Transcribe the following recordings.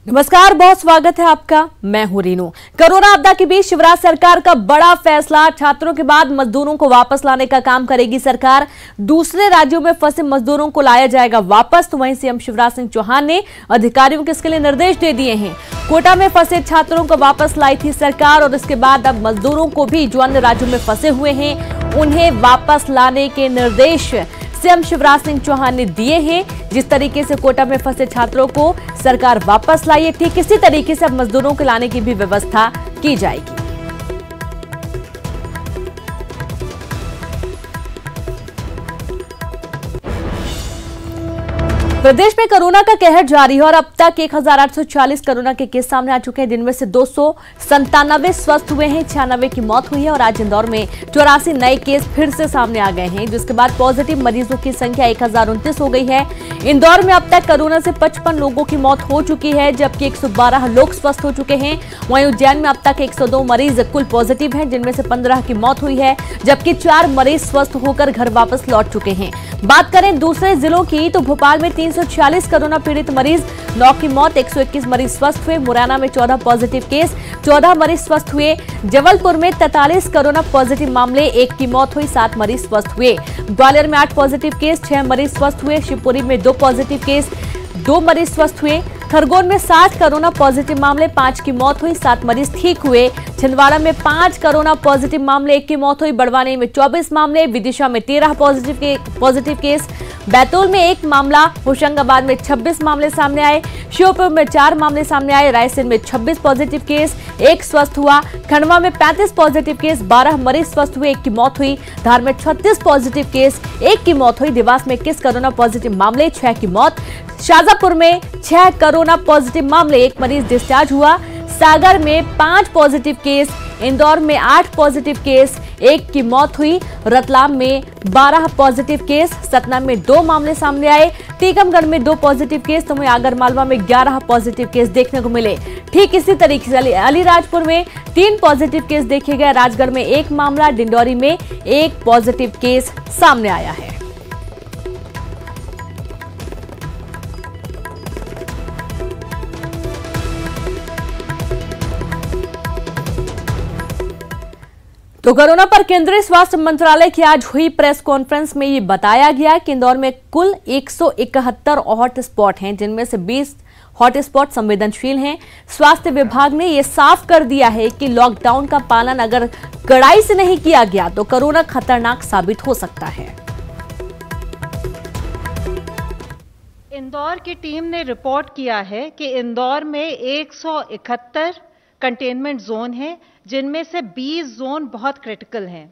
नमस्कार, बहुत स्वागत है आपका। मैं हूं रीनू। कोरोना आपदा के बीच शिवराज सरकार का बड़ा फैसला। छात्रों के बाद मजदूरों को वापस लाने का काम करेगी सरकार। दूसरे राज्यों में फंसे मजदूरों को लाया जाएगा वापस। तो वहीं सीएम शिवराज सिंह चौहान ने अधिकारियों को इसके लिए निर्देश दे दिए हैं। कोटा में फंसे छात्रों को वापस लाई थी सरकार और इसके बाद अब मजदूरों को भी जो अन्य राज्यों में फंसे हुए हैं उन्हें वापस लाने के निर्देश सीएम शिवराज सिंह चौहान ने दिए हैं। जिस तरीके से कोटा में फंसे छात्रों को सरकार वापस लाई है, ठीक इसी तरीके से अब मजदूरों को लाने की भी व्यवस्था की जाएगी। प्रदेश में कोरोना का कहर जारी है और अब तक 1840 कोरोना के केस सामने आ चुके हैं, जिनमें से 297 स्वस्थ हुए हैं, 96 की मौत हुई है और आज इंदौर में 84 नए केस फिर से सामने आ गए हैं, जिसके बाद पॉजिटिव मरीजों की संख्या 1029 हो गई है। इंदौर में अब तक कोरोना से 55 लोगों की मौत हो चुकी है, जबकि 112 लोग स्वस्थ हो चुके हैं। वहीं उज्जैन में अब तक 102 मरीज कुल पॉजिटिव हैं, जिनमें से 15 की मौत हुई है, जबकि 4 मरीज स्वस्थ होकर घर वापस लौट चुके हैं। बात करें दूसरे जिलों की तो भोपाल में 346 कोरोना पीड़ित मरीज, 9 की मौत, 121 मरीज स्वस्थ हुए। मुरैना में 14 पॉजिटिव केस, 14 मरीज स्वस्थ हुए। जबलपुर में 43 कोरोना पॉजिटिव मामले, 1 की मौत हुई, 7 मरीज स्वस्थ हुए। ग्वालियर में 8 पॉजिटिव केस, 6 मरीज स्वस्थ हुए। शिवपुरी में 2 पॉजिटिव केस, 2 मरीज स्वस्थ हुए। खरगोन में 60 कोरोना पॉजिटिव मामले, 5 की मौत हुई, 7 मरीज ठीक हुए। छिंदवाड़ा में 5 कोरोना पॉजिटिव मामले, 1 की मौत हुई। बड़वानी में 24 मामले, विदिशा में 13 पॉजिटिव केस, बैतूल में 1 मामला, होशंगाबाद में 26 मामले सामने आए। श्योपुर में 4 मामले सामने आए। रायसेन में 26 पॉजिटिव केस, 1 स्वस्थ हुआ। खंडवा में 35 पॉजिटिव केस, 12 मरीज स्वस्थ हुए, 1 की मौत हुई। धार में 36 पॉजिटिव केस, 1 की मौत हुई। देवास में 21 कोरोना पॉजिटिव मामले, 6 की मौत। शाजापुर में 6 कोरोना पॉजिटिव मामले, 1 मरीज डिस्चार्ज हुआ। सागर में 5 पॉजिटिव केस, इंदौर में 8 पॉजिटिव केस, 1 की मौत हुई। रतलाम में 12 पॉजिटिव केस, सतना में 2 मामले सामने आए। टीकमगढ़ में 2 पॉजिटिव केस, तो वहीं आगरमालवा में 11 पॉजिटिव केस देखने को मिले। ठीक इसी तरीके से अलीराजपुर में 3 पॉजिटिव केस देखे गए। राजगढ़ में 1 मामला, डिंडौरी में 1 पॉजिटिव केस सामने आया है। तो कोरोना पर केंद्रीय स्वास्थ्य मंत्रालय की आज हुई प्रेस कॉन्फ्रेंस में ये बताया गया कि इंदौर में कुल 171 हॉट स्पॉट हैं, जिनमें से 20 हॉट स्पॉट संवेदनशील हैं। स्वास्थ्य विभाग ने ये साफ कर दिया है कि लॉकडाउन का पालन अगर कड़ाई से नहीं किया गया तो कोरोना खतरनाक साबित हो सकता है। इंदौर की टीम ने रिपोर्ट किया है कि इंदौर में 171 कंटेनमेंट जोन है, जिनमें से 20 जोन बहुत क्रिटिकल हैं।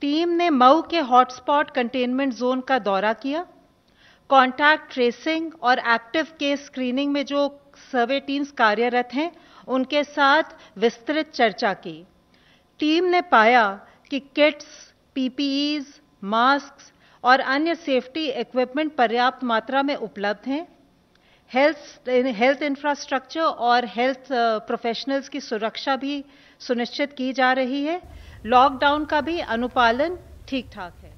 टीम ने मऊ के हॉटस्पॉट कंटेनमेंट जोन का दौरा किया। कॉन्टैक्ट ट्रेसिंग और एक्टिव केस स्क्रीनिंग में जो सर्वे टीम्स कार्यरत हैं उनके साथ विस्तृत चर्चा की। टीम ने पाया कि किट्स, पीपीईज, मास्क और अन्य सेफ्टी इक्विपमेंट पर्याप्त मात्रा में उपलब्ध हैं। हेल्थ इंफ्रास्ट्रक्चर और हेल्थ प्रोफेशनल्स की सुरक्षा भी सुनिश्चित की जा रही है। लॉकडाउन का भी अनुपालन ठीक ठाक है।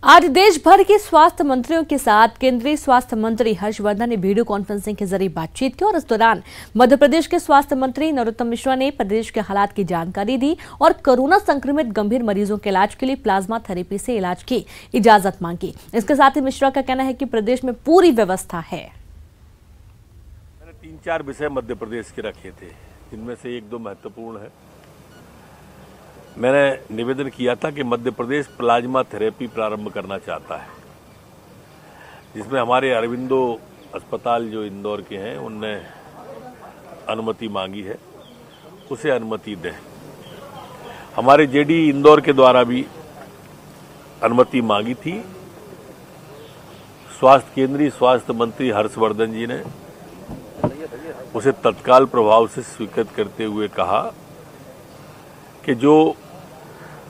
आज देश भर के स्वास्थ्य मंत्रियों के साथ केंद्रीय स्वास्थ्य मंत्री हर्षवर्धन ने वीडियो कॉन्फ्रेंसिंग के जरिए बातचीत की और इस दौरान मध्य प्रदेश के स्वास्थ्य मंत्री नरोत्तम मिश्रा ने प्रदेश के हालात की जानकारी दी और कोरोना संक्रमित गंभीर मरीजों के इलाज के लिए प्लाज्मा थेरेपी से इलाज की इजाजत मांगी। इसके साथ ही मिश्रा का कहना है कि प्रदेश में पूरी व्यवस्था है। मैंने 3-4 विषय मध्य प्रदेश के रखे थे, जिनमें से 1-2 महत्वपूर्ण है। मैंने निवेदन किया था कि मध्य प्रदेश प्लाज्मा थेरेपी प्रारंभ करना चाहता है, जिसमें हमारे अरविंदो अस्पताल जो इंदौर के हैं उनने अनुमति मांगी है, उसे अनुमति दें। हमारे जेडी इंदौर के द्वारा भी अनुमति मांगी थी। केंद्रीय स्वास्थ्य मंत्री हर्षवर्धन जी ने उसे तत्काल प्रभाव से स्वीकृत करते हुए कहा कि जो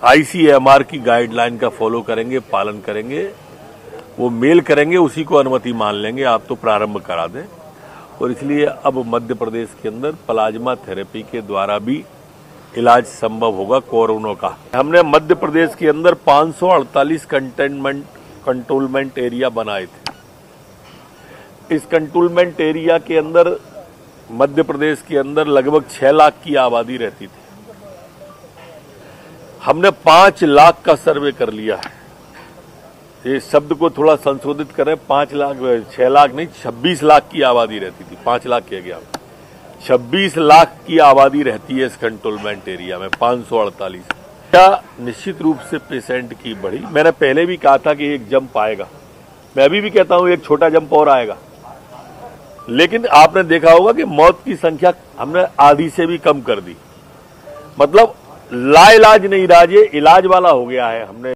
आईसीएमआर की गाइडलाइन का फॉलो करेंगे, पालन करेंगे, वो मेल करेंगे, उसी को अनुमति मान लेंगे, आप तो प्रारंभ करा दें। और इसलिए अब मध्य प्रदेश के अंदर प्लाज्मा थेरेपी के द्वारा भी इलाज संभव होगा कोरोना का। हमने मध्य प्रदेश के अंदर 548 कंटोनमेंट एरिया बनाए थे। इस कंटोनमेंट एरिया के अंदर मध्य प्रदेश के अंदर लगभग 6 लाख की आबादी रहती थी। हमने 5 लाख का सर्वे कर लिया है। ये शब्द को थोड़ा संशोधित करें, 5 लाख 6 लाख नहीं, 26 लाख की आबादी रहती थी। 5 लाख कह गया, 26 लाख की आबादी रहती है इस कंटोनमेंट एरिया में। 548 क्या निश्चित रूप से पेशेंट की बढ़ी। मैंने पहले भी कहा था कि एक जंप आएगा, मैं अभी भी कहता हूं एक छोटा जंप और आएगा, लेकिन आपने देखा होगा कि मौत की संख्या हमने आधी से भी कम कर दी। मतलब लाइलाज नहीं इलाज, ये इलाज वाला हो गया है। हमने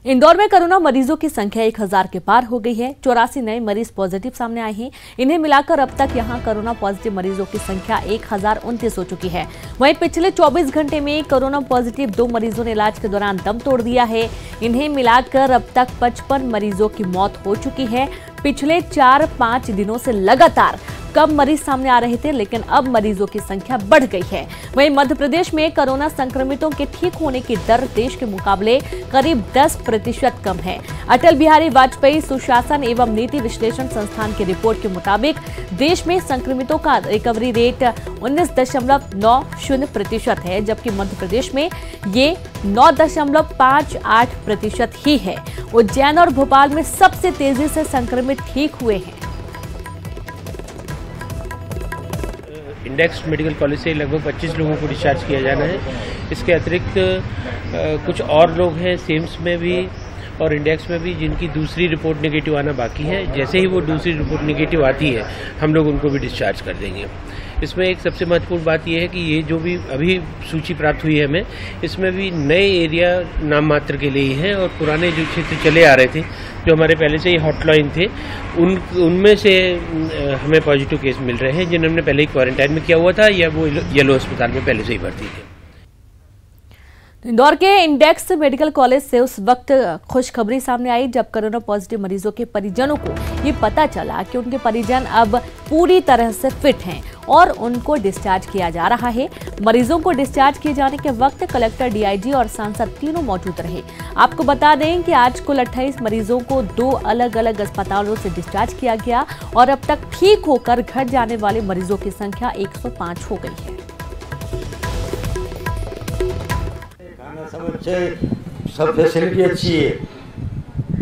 इंदौर में कोरोना मरीजों की संख्या 1000 के पार हो गई है। 84 नए मरीज पॉजिटिव सामने आए हैं। इन्हें मिलाकर अब तक यहां कोरोना पॉजिटिव मरीजों की संख्या 1029 हो चुकी है। वहीं पिछले 24 घंटे में कोरोना पॉजिटिव 2 मरीजों ने इलाज के दौरान दम तोड़ दिया है। इन्हें मिलाकर अब तक 55 मरीजों की मौत हो चुकी है। पिछले 4-5 दिनों से लगातार कम मरीज सामने आ रहे थे, लेकिन अब मरीजों की संख्या बढ़ गई है। वहीं मध्य प्रदेश में कोरोना संक्रमितों के ठीक होने की दर देश के मुकाबले करीब 10% कम है। अटल बिहारी वाजपेयी सुशासन एवं नीति विश्लेषण संस्थान की रिपोर्ट के मुताबिक देश में संक्रमितों का रिकवरी रेट 19.90% है, जबकि मध्य प्रदेश में ये 9.58% ही है। उज्जैन और भोपाल में सबसे तेजी से संक्रमित ठीक हुए हैं। इंडेक्स मेडिकल कॉलेज से लगभग 25 लोगों को डिस्चार्ज किया जाना है। इसके अतिरिक्त कुछ और लोग हैं सेम्स में भी और इंडेक्स में भी जिनकी दूसरी रिपोर्ट नेगेटिव आना बाकी है। जैसे ही वो दूसरी रिपोर्ट नेगेटिव आती है हम लोग उनको भी डिस्चार्ज कर देंगे। इसमें एक सबसे महत्वपूर्ण बात यह है कि ये जो भी अभी सूची प्राप्त हुई है हमें, इसमें भी नए एरिया नाम मात्र के लिए ही हैं और पुराने जो क्षेत्र चले आ रहे थे, जो हमारे पहले से ही हॉटलाइन थे, उनमें से हमें पॉजिटिव केस मिल रहे हैं जिन्हें हमने पहले ही क्वारंटाइन में किया हुआ था या वो येलो अस्पताल में पहले से ही भर्ती थे। इंदौर के इंडेक्स मेडिकल कॉलेज से उस वक्त खुशखबरी सामने आई जब कोरोना पॉजिटिव मरीजों के परिजनों को ये पता चला कि उनके परिजन अब पूरी तरह से फिट हैं और उनको डिस्चार्ज किया जा रहा है। मरीजों को डिस्चार्ज किए जाने के वक्त कलेक्टर, डीआईजी और सांसद तीनों मौजूद रहे। आपको बता दें कि आज कुल 28 मरीजों को 2 अलग अलग अस्पतालों से डिस्चार्ज किया गया और अब तक ठीक होकर घर जाने वाले मरीजों की संख्या 105 हो गई है। सब फैसिलिटी अच्छी है।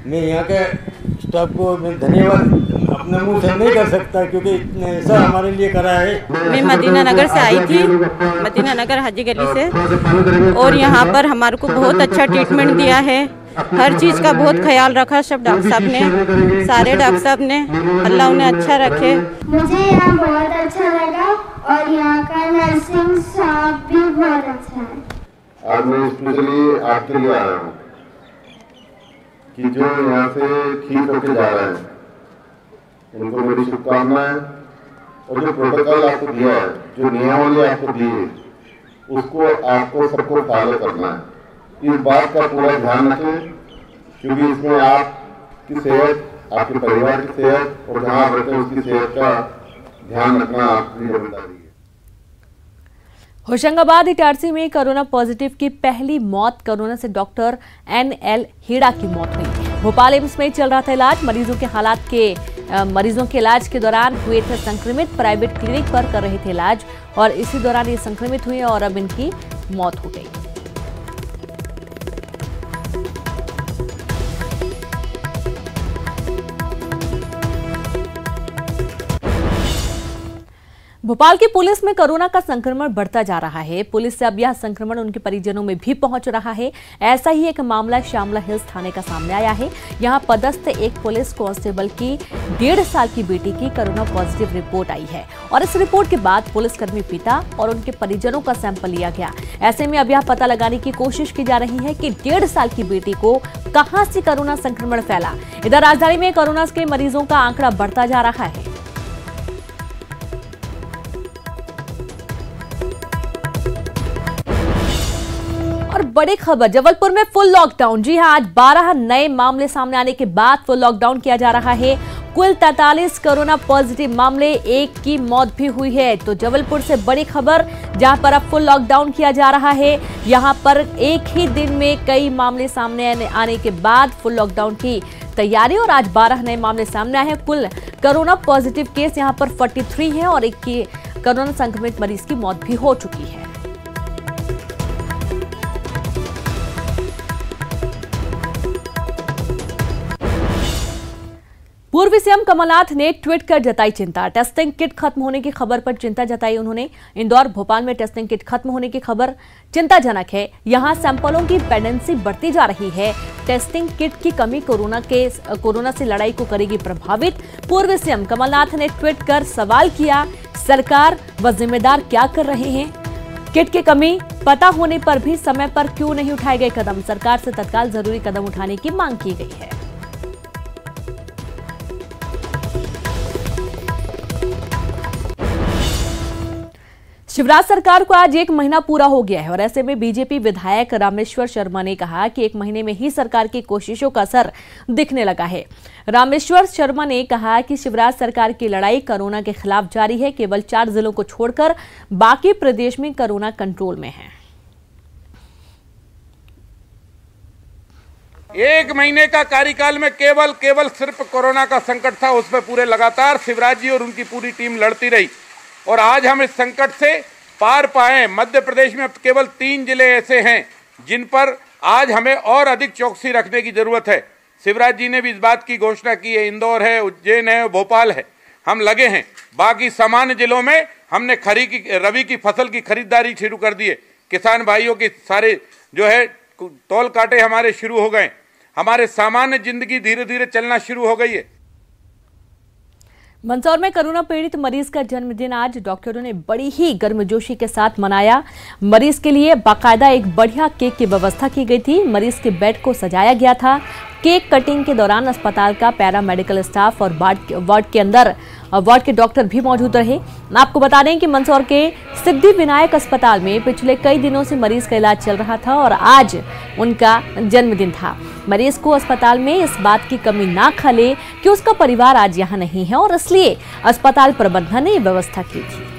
मैं यहाँ के स्टाफ को मैं धन्यवाद अपने मुंह से नहीं कर सकता क्योंकि ऐसा हमारे लिए करा है। मैं मदीना नगर से आई थी, मदीना नगर हाजी गली से, और यहाँ पर हमारे को बहुत अच्छा ट्रीटमेंट दिया है। हर चीज़ का बहुत ख्याल रखा सब डॉक्टर साहब ने, सारे डॉक्टर साहब ने। अल्लाह उन्हें अच्छा रखे। मुझे यहाँ बहुत अच्छा लगा और यहाँ का नर्सिंग स्टाफ भी बहुत अच्छा है। आज मैं स्पेशली आपके लिए आया हूँ कि जो यहाँ से ठीक होके जा रहे हैं उनको मेरी शुभकामनाएं, और जो प्रोटोकॉल आपको दिया है, जो नियमावली आपको दी है, उसको आपको सबको फॉलो करना है। इस बात का पूरा ध्यान रखें क्योंकि इसमें आपकी सेहत, आपके परिवार की सेहत और जहाँ आप रहते हैं उसकी सेहत का ध्यान रखना आपकी जिम्मेदारी है। होशंगाबाद इटारसी में कोरोना पॉजिटिव की पहली मौत कोरोना से डॉक्टर NL हेड़ा की मौत हुई। भोपाल एम्स में चल रहा था इलाज। मरीजों के इलाज के दौरान हुए थे संक्रमित। प्राइवेट क्लिनिक पर कर रहे थे इलाज और इसी दौरान ये संक्रमित हुए और अब इनकी मौत हो गई। भोपाल की पुलिस में कोरोना का संक्रमण बढ़ता जा रहा है। पुलिस से अब यह संक्रमण उनके परिजनों में भी पहुंच रहा है। ऐसा ही एक मामला श्यामला हिल्स थाने का सामने आया है। यहां पदस्थ एक पुलिस कांस्टेबल की 1.5 साल की बेटी की कोरोना पॉजिटिव रिपोर्ट आई है और इस रिपोर्ट के बाद पुलिसकर्मी पिता और उनके परिजनों का सैंपल लिया गया। ऐसे में अब यह पता लगाने की कोशिश की जा रही है कि 1.5 साल की बेटी को कहां से कोरोना संक्रमण फैला। इधर राजधानी में कोरोना के मरीजों का आंकड़ा बढ़ता जा रहा है। बड़ी खबर, जबलपुर में फुल लॉकडाउन। जी हां, आज 12 नए मामले सामने आने के बाद फुल लॉकडाउन किया जा रहा है। कुल 43 कोरोना पॉजिटिव मामले, 1 की मौत भी हुई है। तो जबलपुर से बड़ी खबर, जहां पर अब फुल लॉकडाउन किया जा रहा है। यहां पर एक ही दिन में कई मामले सामने आने के बाद फुल लॉकडाउन की तैयारी। और आज 12 नए मामले सामने आए हैं। कुल कोरोना पॉजिटिव केस यहां पर 43 हैं और एक की कोरोना संक्रमित मरीज की मौत भी हो चुकी है। पूर्व सीएम कमलनाथ ने ट्वीट कर जताई चिंता। टेस्टिंग किट खत्म होने की खबर पर चिंता जताई उन्होंने। इंदौर भोपाल में टेस्टिंग किट खत्म होने की खबर चिंताजनक है। यहां सैंपलों की पेंडेंसी बढ़ती जा रही है। टेस्टिंग किट की कमी कोरोना से लड़ाई को करेगी प्रभावित। पूर्व सीएम कमलनाथ ने ट्वीट कर सवाल किया, सरकार व जिम्मेदार क्या कर रहे हैं? किट की कमी पता होने पर भी समय पर क्यों नहीं उठाए गए कदम? सरकार से तत्काल जरूरी कदम उठाने की मांग की गई है। शिवराज सरकार को आज 1 महीना पूरा हो गया है और ऐसे में बीजेपी विधायक रामेश्वर शर्मा ने कहा कि 1 महीने में ही सरकार की कोशिशों का असर दिखने लगा है। रामेश्वर शर्मा ने कहा कि शिवराज सरकार की लड़ाई कोरोना के खिलाफ जारी है। केवल 4 जिलों को छोड़कर बाकी प्रदेश में कोरोना कंट्रोल में है। 1 महीने का कार्यकाल में केवल सिर्फ कोरोना का संकट था, उस पर पूरे लगातार शिवराज जी और उनकी पूरी टीम लड़ती रही और आज हम इस संकट से पार पाए। मध्य प्रदेश में केवल 3 जिले ऐसे हैं जिन पर आज हमें और अधिक चौकसी रखने की जरूरत है। शिवराज जी ने भी इस बात की घोषणा की है, इंदौर है, उज्जैन है, भोपाल है, हम लगे हैं। बाकी सामान्य जिलों में हमने रबी की फसल की खरीदारी शुरू कर दी है। किसान भाइयों के सारे जो है तौल काटे हमारे शुरू हो गए। हमारे सामान्य जिंदगी धीरे धीरे चलना शुरू हो गई है। मंदसौर में कोरोना पीड़ित मरीज का जन्मदिन आज डॉक्टरों ने बड़ी ही गर्मजोशी के साथ मनाया। मरीज के लिए बाकायदा एक बढ़िया केक की व्यवस्था की गई थी। मरीज के बेड को सजाया गया था। केक कटिंग के दौरान अस्पताल का पैरामेडिकल स्टाफ और वार्ड के डॉक्टर भी मौजूद रहे। आपको बता दें कि मंदसौर के सिद्धि विनायक अस्पताल में पिछले कई दिनों से मरीज का इलाज चल रहा था और आज उनका जन्मदिन था। मरीज को अस्पताल में इस बात की कमी ना खले कि उसका परिवार आज यहाँ नहीं है और इसलिए अस्पताल प्रबंधन ने ये व्यवस्था की थी।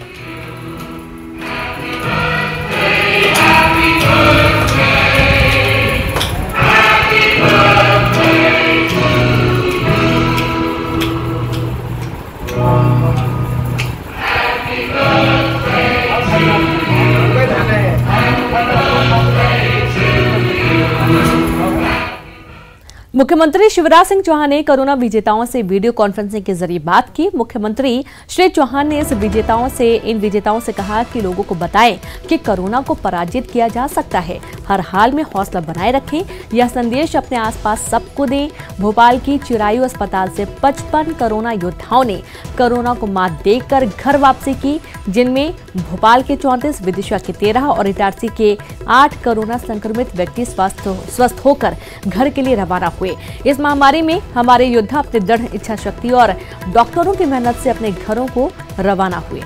मुख्यमंत्री शिवराज सिंह चौहान ने कोरोना विजेताओं से वीडियो कॉन्फ्रेंसिंग के जरिए बात की। मुख्यमंत्री श्री चौहान ने इन विजेताओं से कहा कि लोगों को बताएं कि कोरोना को पराजित किया जा सकता है। हर हाल में हौसला बनाए रखें। यह संदेश अपने आसपास सबको दें। भोपाल की चिरायु अस्पताल से 55 कोरोना योद्धाओं ने कोरोना को मात देकर घर वापसी की, जिनमें भोपाल के 34, विदिशा के 13 और इटारसी के 8 कोरोना संक्रमित व्यक्ति स्वस्थ होकर घर के लिए रवाना हुए। इस महामारी में हमारे योद्धा अपनी दृढ़ इच्छा शक्ति और डॉक्टरों की मेहनत से अपने घरों को रवाना हुए।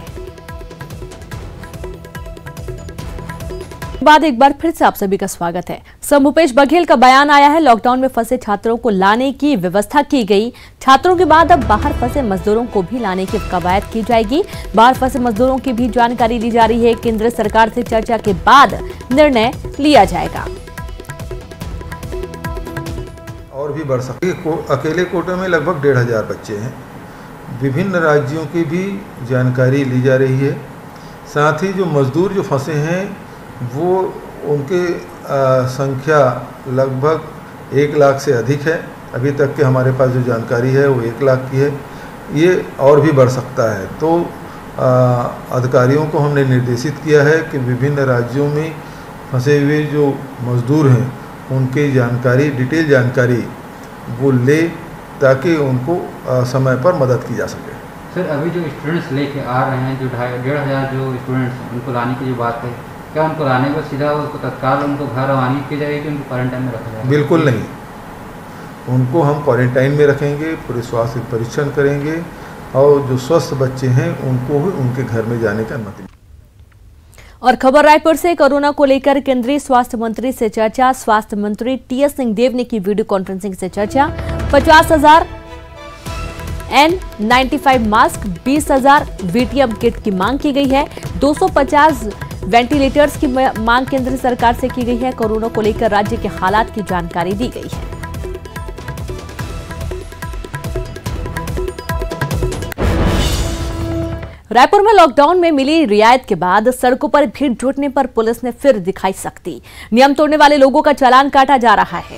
बाद एक बार फिर से आप सभी का स्वागत है। सीएम भूपेश बघेल का बयान आया है। लॉकडाउन में फंसे छात्रों को लाने की व्यवस्था की गई। छात्रों के बाद अब बाहर फंसे मजदूरों को भी लाने की कवायद की जाएगी। बाहर फंसे मजदूरों की भी जानकारी ली जा रही है। केंद्र सरकार से चर्चा के बाद निर्णय लिया जाएगा। और भी बढ़ सकती है। अकेले कोटे में लगभग 1500 बच्चे हैं। विभिन्न राज्यों की भी जानकारी ली जा रही है। साथ ही जो मजदूर जो फंसे हैं वो उनके संख्या लगभग 1 लाख से अधिक है। अभी तक के हमारे पास जो जानकारी है वो 1 लाख की है। ये और भी बढ़ सकता है। तो अधिकारियों को हमने निर्देशित किया है कि विभिन्न राज्यों में फंसे हुए जो मजदूर हैं उनकी जानकारी, डिटेल जानकारी वो ले, ताकि उनको समय पर मदद की जा सके। सर, अभी जो स्टूडेंट्स लेके आ रहे हैं, जो 1500 जो स्टूडेंट्स उनको लाने की जो बात है, क्या उनको लाने को सीधा उसको तत्काल उनको घर रवाना की जाएगी कि उनको क्वारंटाइन में रखा जाएगा? बिल्कुल नहीं, उनको हम क्वारंटाइन में रखेंगे, पूरे स्वास्थ्य परीक्षण करेंगे और जो स्वस्थ बच्चे हैं उनको ही उनके घर में जाने की अनुमति। और खबर रायपुर से, कोरोना को लेकर केंद्रीय स्वास्थ्य मंत्री से चर्चा। स्वास्थ्य मंत्री टीएस सिंहदेव ने की वीडियो कॉन्फ्रेंसिंग से चर्चा। 50,000 N95 मास्क, 20,000 VTM किट की मांग की गई है। 250 वेंटिलेटर्स की मांग केंद्र सरकार से की गई है। कोरोना को लेकर राज्य के हालात की जानकारी दी गई है। रायपुर में लॉकडाउन में मिली रियायत के बाद सड़कों पर भीड़ जुटने पर पुलिस ने फिर दिखाई सख्ती। नियम तोड़ने वाले लोगों का चालान काटा जा रहा है।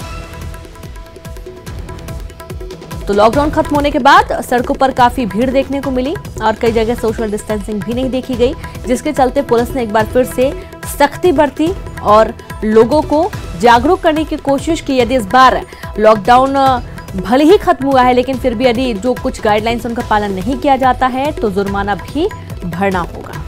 तो लॉकडाउन खत्म होने के बाद सड़कों पर काफी भीड़ देखने को मिली और कई जगह सोशल डिस्टेंसिंग भी नहीं देखी गई, जिसके चलते पुलिस ने एक बार फिर से सख्ती बरती और लोगों को जागरूक करने की कोशिश की। यदि इस बार लॉकडाउन भले ही खत्म हुआ है, लेकिन फिर भी यदि जो कुछ गाइडलाइंस उनका पालन नहीं किया जाता है तो जुर्माना भी भरना होगा।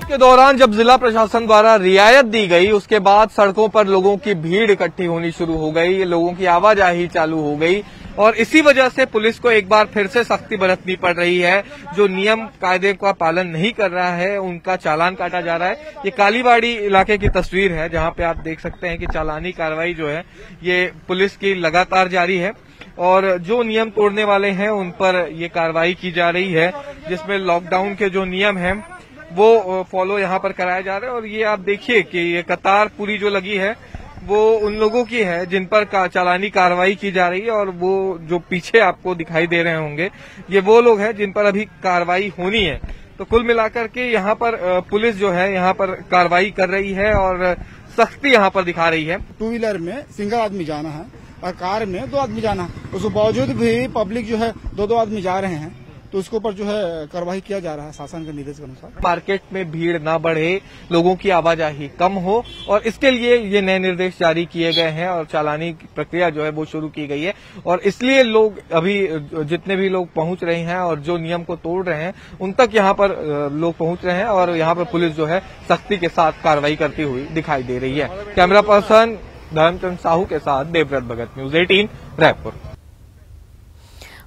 के दौरान जब जिला प्रशासन द्वारा रियायत दी गई, उसके बाद सड़कों पर लोगों की भीड़ इकट्ठी होनी शुरू हो गई, लोगों की आवाजाही चालू हो गई और इसी वजह से पुलिस को एक बार फिर से सख्ती बरतनी पड़ रही है। जो नियम कायदे का पालन नहीं कर रहा है उनका चालान काटा जा रहा है। ये कालीबाड़ी इलाके की तस्वीर है, जहां पे आप देख सकते हैं कि चालानी कार्रवाई जो है ये पुलिस की लगातार जारी है और जो नियम तोड़ने वाले हैं उन पर ये कार्रवाई की जा रही है, जिसमें लॉकडाउन के जो नियम हैं वो फॉलो यहाँ पर कराया जा रहा है। और ये आप देखिए कि ये कतार पूरी जो लगी है वो उन लोगों की है जिन पर चालानी कार्रवाई की जा रही है और वो जो पीछे आपको दिखाई दे रहे होंगे ये वो लोग हैं जिन पर अभी कार्रवाई होनी है। तो कुल मिलाकर के यहाँ पर पुलिस जो है यहाँ पर कार्रवाई कर रही है और सख्ती यहाँ पर दिखा रही है। 2 व्हीलर में सिंगल आदमी जाना है और कार में 2 आदमी जाना है, उसके बावजूद भी पब्लिक जो है 2-2 आदमी जा रहे हैं, तो उसके ऊपर जो है कार्रवाई किया जा रहा है शासन के निर्देश के अनुसार। मार्केट में भीड़ ना बढ़े, लोगों की आवाजाही कम हो और इसके लिए ये नए निर्देश जारी किए गए हैं और चालानी प्रक्रिया जो है वो शुरू की गई है। और इसलिए लोग अभी जितने भी लोग पहुंच रहे हैं और जो नियम को तोड़ रहे हैं उन तक यहाँ पर लोग पहुंच रहे हैं और यहाँ पर पुलिस जो है सख्ती के साथ कार्रवाई करती हुई दिखाई दे रही है। कैमरा पर्सन धर्मचंद साहू के साथ देवव्रत भगत, न्यूज 18 रायपुर।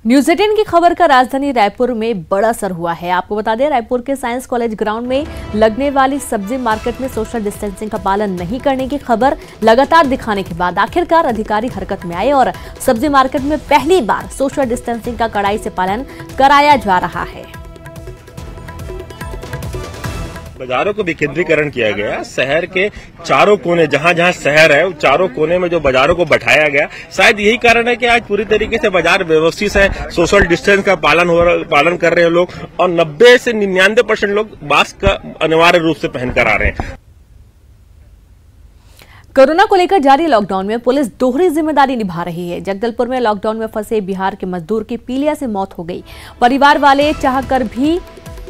न्यूज 18 की खबर का राजधानी रायपुर में बड़ा असर हुआ है। आपको बता दें, रायपुर के साइंस कॉलेज ग्राउंड में लगने वाली सब्जी मार्केट में सोशल डिस्टेंसिंग का पालन नहीं करने की खबर लगातार दिखाने के बाद आखिरकार अधिकारी हरकत में आए और सब्जी मार्केट में पहली बार सोशल डिस्टेंसिंग का कड़ाई से पालन कराया जा रहा है। बाजारों को विकेंद्रीकरण किया गया। शहर के चारों कोने, जहां जहां शहर है चारों कोने में जो बाजारों को बैठाया गया, शायद यही कारण है कि आज पूरी तरीके से बाजार व्यवस्थित है। सोशल डिस्टेंस का पालन कर रहे हैं लोग और 90 से 99% लोग मास्क का अनिवार्य रूप से पहनकर आ रहे हैं। कोरोना को लेकर जारी लॉकडाउन में पुलिस दोहरी जिम्मेदारी निभा रही है। जगदलपुर में लॉकडाउन में फंसे बिहार के मजदूर की पीलिया से मौत हो गई। परिवार वाले चाहकर भी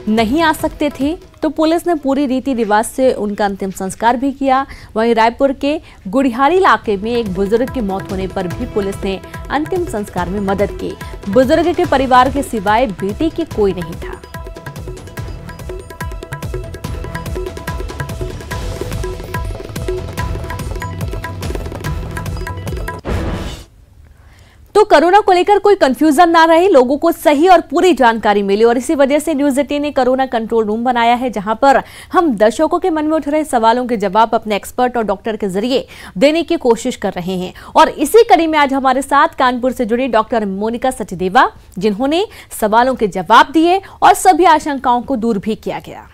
नहीं आ सकते थे तो पुलिस ने पूरी रीति रिवाज से उनका अंतिम संस्कार भी किया। वहीं रायपुर के गुड़ियारी इलाके में एक बुजुर्ग की मौत होने पर भी पुलिस ने अंतिम संस्कार में मदद की। बुजुर्ग के परिवार के सिवाय बेटी के कोई नहीं था। तो कोरोना को लेकर कोई कंफ्यूजन ना रहे, लोगों को सही और पूरी जानकारी मिले और इसी वजह से न्यूज 18 ने कोरोना कंट्रोल रूम बनाया है, जहां पर हम दर्शकों के मन में उठ रहे सवालों के जवाब अपने एक्सपर्ट और डॉक्टर के जरिए देने की कोशिश कर रहे हैं। और इसी कड़ी में आज हमारे साथ कानपुर से जुड़ी डॉक्टर मोनिका सचदेवा, जिन्होंने सवालों के जवाब दिए और सभी आशंकाओं को दूर भी किया गया।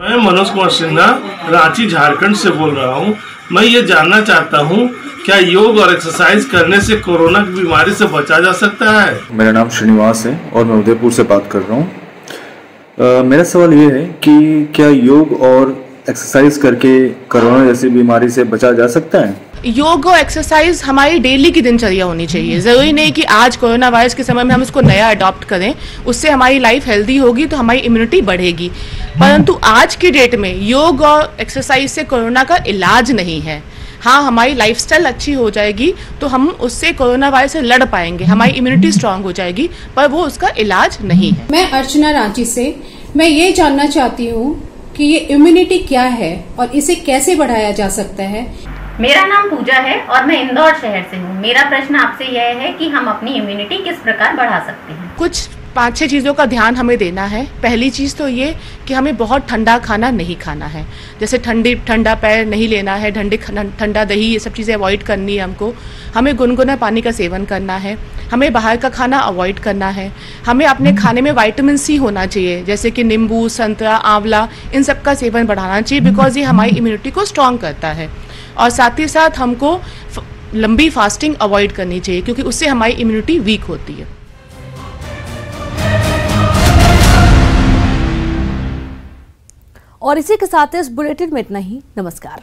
मैं मनोज कुमार सिन्हा रांची झारखंड से बोल रहा हूं। मैं ये जानना चाहता हूं, क्या योग और एक्सरसाइज करने से कोरोना की बीमारी से बचा जा सकता है? मेरा नाम श्रीनिवास है और मैं उदयपुर से बात कर रहा हूं। मेरा सवाल ये है कि क्या योग और एक्सरसाइज करके कोरोना जैसी बीमारी से बचा जा सकता है? योग और एक्सरसाइज हमारी डेली की दिनचर्या होनी चाहिए। जरूरी नहीं कि आज कोरोना वायरस के समय में हम उसको नया अडॉप्ट करें, उससे हमारी लाइफ हेल्दी होगी तो हमारी इम्यूनिटी बढ़ेगी। परंतु आज की डेट में योग और एक्सरसाइज से कोरोना का इलाज नहीं है। हाँ, हमारी लाइफस्टाइल अच्छी हो जाएगी तो हम उससे कोरोना वायरस से लड़ पाएंगे, हमारी इम्यूनिटी स्ट्रांग हो जाएगी, पर वो उसका इलाज नहीं है। मैं अर्चना रांची से, मैं ये जानना चाहती हूँ कि ये इम्यूनिटी क्या है और इसे कैसे बढ़ाया जा सकता है। मेरा नाम पूजा है और मैं इंदौर शहर से हूँ। मेरा प्रश्न आपसे यह है कि हम अपनी इम्यूनिटी किस प्रकार बढ़ा सकते हैं? कुछ 5-6 चीज़ों का ध्यान हमें देना है। पहली चीज़ तो ये कि हमें बहुत ठंडा खाना नहीं खाना है, जैसे ठंडा पैर नहीं लेना है, ठंडा दही, ये सब चीज़ें अवॉइड करनी है हमको। हमें गुनगुना पानी का सेवन करना है, हमें बाहर का खाना अवॉइड करना है। हमें अपने खाने में विटामिन सी होना चाहिए, जैसे कि नींबू, संतरा, आंवला, इन सब का सेवन बढ़ाना चाहिए, बिकॉज ये हमारी इम्यूनिटी को स्ट्रॉन्ग करता है। और साथ ही साथ हमको लंबी फास्टिंग अवॉइड करनी चाहिए, क्योंकि उससे हमारी इम्यूनिटी वीक होती है। और इसी के साथ इस बुलेटिन में इतना ही। नमस्कार।